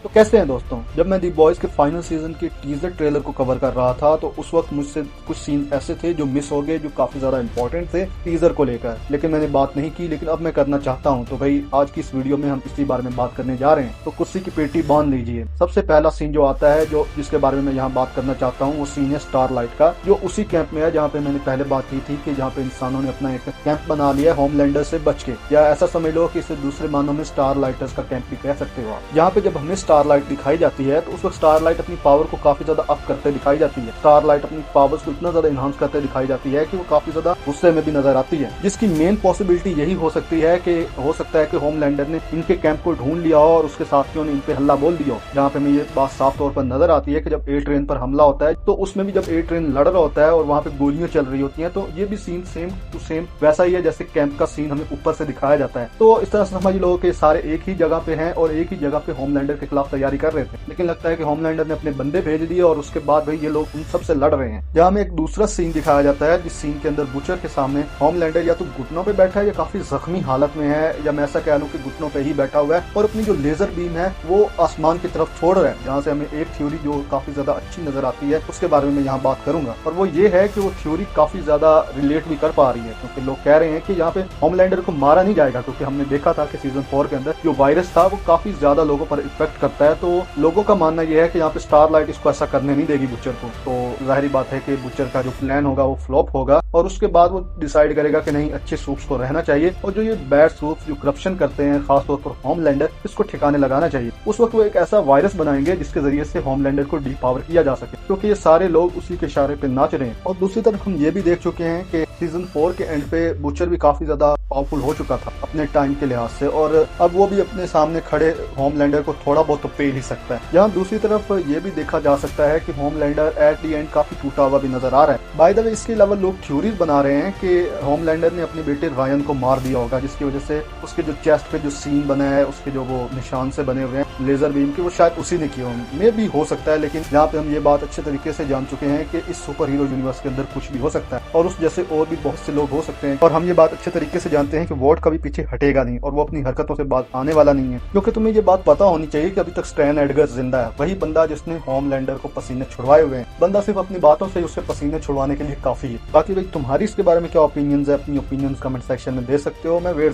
तो कैसे हैं दोस्तों। जब मैं दी बॉयज के फाइनल सीजन के टीजर ट्रेलर को कवर कर रहा था तो उस वक्त मुझसे कुछ सीन ऐसे थे जो मिस हो गए, जो काफी ज्यादा इंपॉर्टेंट थे टीजर को लेकर, लेकिन मैंने बात नहीं की। लेकिन अब मैं करना चाहता हूं। तो भाई आज की इस वीडियो में हम इसी बारे में बात करने जा रहे हैं, तो कुर्सी की पेटी बांध लीजिए। सबसे पहला सीन जो आता है, जो जिसके बारे में मैं यहाँ बात करना चाहता हूँ, वो सीन है स्टारलाइट का, जो उसी कैंप में है जहाँ पे मैंने पहले बात की थी कि जहाँ पे इंसानों ने अपना एक कैंप बना लिया है होमलैंडर से बच के, या ऐसा समझ लो कि इसे दूसरे मानों में स्टारलाइटर्स का कैंप भी कह सकते हो आप। यहाँ पे जब हमें स्टारलाइट दिखाई जाती है तो उस वक्त स्टारलाइट अपनी पावर को काफी ज्यादा अप करते दिखाई जाती है। स्टारलाइट अपनी पावर्स को इतना ज्यादा इनहांस करते दिखाई जाती है कि वो काफी ज्यादा गुस्से में भी नजर आती है, जिसकी मेन पॉसिबिलिटी यही हो सकती है कि हो सकता है कि होमलैंडर ने इनके कैंप को ढूंढ लिया हो और उसके साथियों ने इन पे हल्ला बोल दिया हो। जहाँ पे हमें ये बात साफ तौर पर नजर आती है कि जब ए ट्रेन पर हमला होता है तो उसमें भी जब ए ट्रेन लड़ रहा होता है और वहाँ पे गोलियां चल रही होती हैं, तो ये भी सीन सेम टू सेम वैसा ही है जैसे कैंप का सीन हमें ऊपर से दिखाया जाता है। तो इस तरह से समझ लो कि सारे एक ही जगह पे हैं और एक ही जगह पे होमलैंडर के खिलाफ तैयारी कर रहे थे, लेकिन लगता है कि होमलैंडर ने अपने बंदे भेज दिए और उसके बाद भाई ये लोग उन सबसे लड़ रहे हैं। जहाँ हमें एक दूसरा सीन दिखाया जाता है, जिस सीन के अंदर बुचर के सामने होमलैंडर या तो घुटनों पे बैठा है या काफी जख्मी हालत में है, या मैं ऐसा कह लूं कि घुटनों पे ही बैठा हुआ है और अपनी जो लेजर बीम है वो आसमान की तरफ छोड़ रहा है। जहाँ से हमें एक थ्योरी जो काफी ज्यादा अच्छी नजर आती है उसके बारे में मैं यहाँ बात करूंगा, और वो ये है कि वो थ्योरी काफी ज्यादा रिलेट भी कर पा रही है, क्योंकि लोग कह रहे हैं कि यहाँ पे होमलैंडर को मारा नहीं जाएगा, क्योंकि हमने देखा था कि सीजन 4 के अंदर जो वायरस था वो काफी ज्यादा लोगों पर इफेक्ट करता है। तो लोगों का मानना यह है कि यहाँ पे स्टारलाइट इसको ऐसा करने नहीं देगी बुचर को। तो जाहिर बात है कि बुचर का जो प्लान होगा वो फ्लॉप होगा और उसके बाद वो डिसाइड करेगा कि नहीं, अच्छे सूप्स को रहना चाहिए और जो ये बैड सूप्स जो करप्शन करते हैं खासतौर पर होमलैंडर, इसको ठिकाने लगाना चाहिए। उस वक्त वो एक ऐसा वायरस बनाएंगे जिसके जरिए से होमलैंडर को डीपावर किया जा सके, क्योंकि ये सारे लोग उसी के इशारे पे नाच रहे हैं। और दूसरी तरफ हम ये भी देख चुके हैं कि सीजन 4 के एंड पे बुचर भी काफी ज्यादा पावरफुल हो चुका था अपने टाइम के लिहाज से, और अब वो भी अपने सामने खड़े होमलैंडर को थोड़ा बहुत तो पेल ही सकता है। यहाँ दूसरी तरफ ये भी देखा जा सकता है कि होमलैंडर एट दी एंड काफी टूटा हुआ भी नजर आ रहा है। बाय द वे इसके अलावा लोग थ्योरीज बना रहे हैं कि होमलैंडर ने अपने बेटे रायन को मार दिया होगा, जिसकी वजह से उसके जो चेस्ट पे जो सीन बना है, उसके जो वो निशान से बने हुए हैं लेजर बीम के, वो शायद उसी ने किए होंगे। मे भी हो सकता है, लेकिन यहाँ पे हम ये बात अच्छे तरीके से जान चुके हैं कि इस सुपर हीरो यूनिवर्स के अंदर कुछ भी हो सकता है और उस जैसे और भी बहुत से लोग हो सकते हैं। और हम ये बात अच्छे तरीके से जानते हैं कि वॉर्ड कभी पीछे हटेगा नहीं और वो अपनी हरकतों से बात आने वाला नहीं है, क्योंकि तुम्हें ये बात पता होनी चाहिए कि अभी तक स्टैन एडगर्स जिंदा है, वही बंदा जिसने होमलैंडर को पसीने छुड़वाए हुए हैं। बंदा सिर्फ अपनी बातों से उससे पसीने छुड़वाने के लिए काफी है। बाकी भाई तुम्हारी इसके बारे में क्या ओपिनियंस है, अपनी ओपिनियंस कमेंट सेक्शन में दे सकते हो। मैं वेट